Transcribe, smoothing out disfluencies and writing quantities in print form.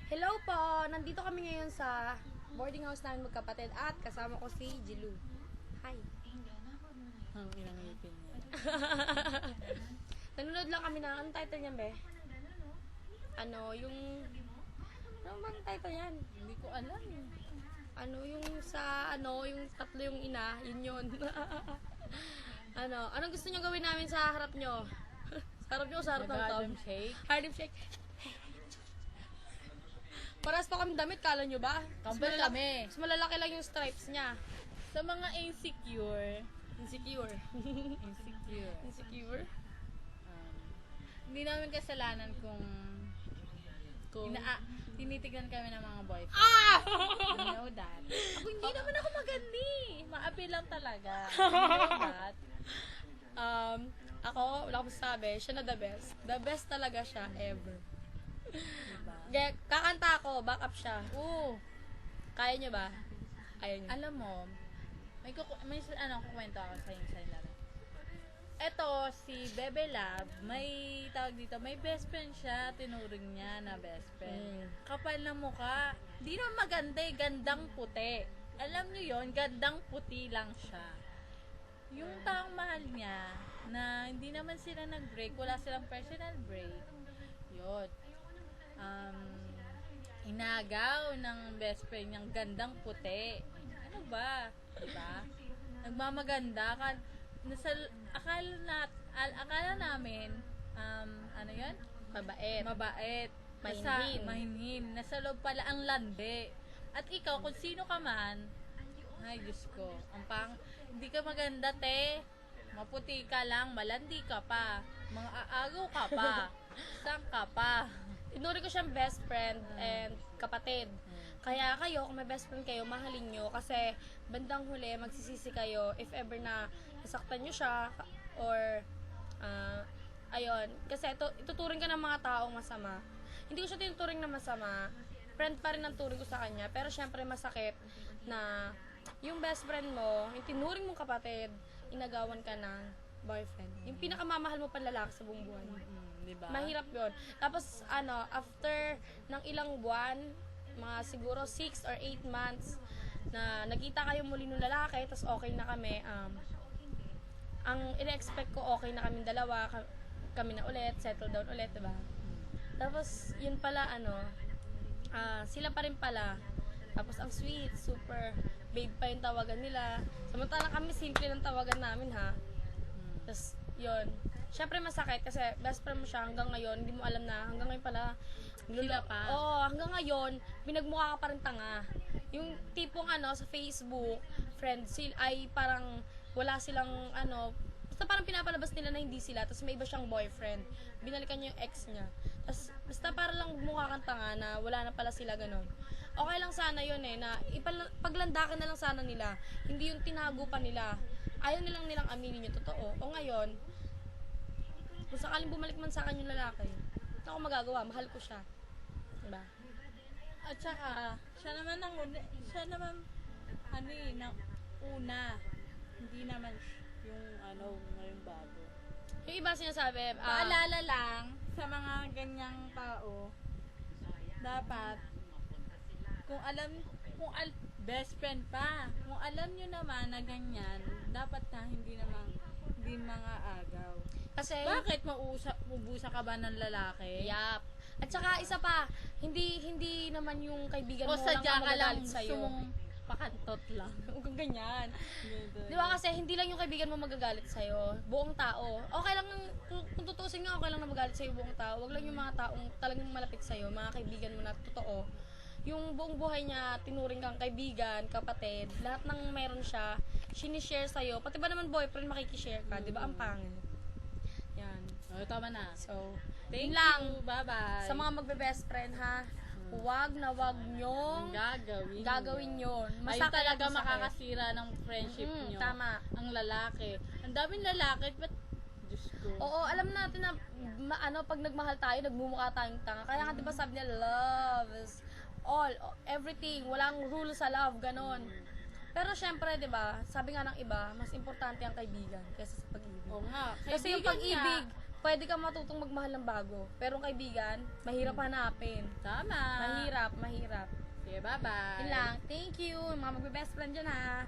Hello po! Nandito kami ngayon sa boarding house namin magkapatid at kasama ko si Jilu. Hi! Ang ilang ngipin niya. Nanonood lang kami ng, anong title niyan, be? Ano bang title yan? Hindi ko alam. Yung tatlo yung ina, yun. Anong gusto niyo gawin namin sa harap niyo? Sa harap niyo o sa harap ng Tom? Nag-Adam shake. Harlem Shake. Paras pa kami damit, kala nyo ba? Kambal kami. Mas malalaki lang yung stripes niya. Sa mga insecure. Insecure. Insecure? Hindi namin kasalanan kung tinitignan kami ng mga boyfriend. Ah! You know that. Ako hindi naman ako magandi. Ma-appeal lang talaga. You know that. Ako, wala akong masasabi, siya na the best. The best talaga siya ever. Diba? Kakanta ako, back up siya. Oo. Kaya niyo ba? Ayaw niyo. Alam mo, may kukwento ako sa inyo. Eto, si Bebe Love, may tawag dito, may best friend siya, tinuring niya na best friend. Kapal na mukha. Di naman maganda eh, gandang puti. Alam niyo yon, gandang puti lang siya. Yung taong mahal niya, na hindi naman sila nag-break, wala silang personal break. Yun. Inagaw ng best friend niyang gandang puti. Ano ba? Diba? Nagmamaganda ka. Akala namin, ano yun? Mabait. Mahinhin. Nasa loob pala ang lande. At ikaw, kung sino ka man, ay Diyos ko, hindi ka maganda, te. Maputi ka lang, malandi ka pa. Mga aagaw ka pa. Sang ka pa. Tinuri ko siyang best friend and kapatid. Kaya kayo, kung may best friend kayo, mahalin nyo. Kasi bandang huli, magsisisi kayo if ever na nasaktan nyo siya or ayun. Kasi ituturing ka ng mga taong masama. Hindi ko siya tinuturing na masama. Friend pa rin ang turing ko sa kanya. Pero syempre masakit na yung best friend mo, yung tinuring mong kapatid, inagawan ka ng boyfriend. Yung pinakamamahal mo panlalaki sa buong buhay. Diba? Mahirap yun. Tapos, after ng ilang buwan, mga siguro 6 or 8 months, na nagkita kayo muli ng lalaki, tapos okay na kami, ang ina-expect ko, okay na kami dalawa, kami na ulit, settle down ulit, diba? Tapos, yun pala, sila pa rin pala. Tapos, ang sweet, super babe pa yung tawagan nila. Samantalang kami, simple lang tawagan namin, ha? Tapos, yun. Siyempre masakit kasi best friend mo siya hanggang ngayon, hindi mo alam na hanggang ngayon pala Sila pa? Oo, hanggang ngayon binagmukha ka pa rin tanga. Yung tipong sa Facebook, friends ay parang wala silang basta parang pinapalabas nila na hindi sila, tapos may iba siyang boyfriend. Binalikan niya yung ex niya. Tapos basta para lang mukha kang tanga na wala na pala sila ganun. Okay lang sana yun na paglandakan na lang sana nila. Hindi yung tinago pa nila. Ayaw nilang aminin yung totoo. O ngayon, kung sakaling bumalik man sa akin yung lalaki, ako magagawa, mahal ko siya. Diba? At saka, siya naman una. Hindi naman ngayong bago. Yung iba sinasabi, Paalala lang sa mga ganyang tao, dapat, best friend pa, kung alam nyo naman na ganyan, dapat na hindi mga agaw. kasi, Bakit maubusa ka ba ng lalaki? yap. At saka isa pa, hindi naman yung kaibigan mo O lang sadya ang ka lang magagalit sa'yo. pakantot lang. Huwag kang ganyan. Di ba kasi hindi lang yung kaibigan mo magagalit sa'yo, buong tao. Okay lang, kung tutuusin nga, okay lang na magalit sa'yo buong tao. Huwag lang yung mga taong talagang malapit sa'yo, mga kaibigan mo na totoo. Yung buong buhay niya, tinuring kang kaibigan, kapatid, lahat ng meron siya, sinishare sa'yo. Pati ba naman boyfriend, makikishare ka, di ba? Ang pangit. Yan. Tama na. So, Thank yun lang. you. Bye-bye. Sa mga magbe-best friend, ha? Huwag nyong gagawin yun. Ayun talaga makakasira ng friendship nyo. Tama. Ang lalaki. Ang daming lalaki, but Diyos ko. Oo, alam natin na pag nagmahal tayo, nagmumukha tayong tanga. Kaya nga 'di ba sabi niya, love is all, everything, walang rule sa love, ganon. Pero syempre, 'di ba, sabi nga ng iba, mas importante ang kaibigan kaysa sa pag-ibig. Oo nga. Kasi yung Kaibigan pag-ibig, nga. pwede ka matutong magmahal ng bago. Pero kaibigan, mahirap hanapin. Tama. Mahirap. Sige, bye-bye. Yun lang. Thank you. Mga magbe-best friend dyan ha.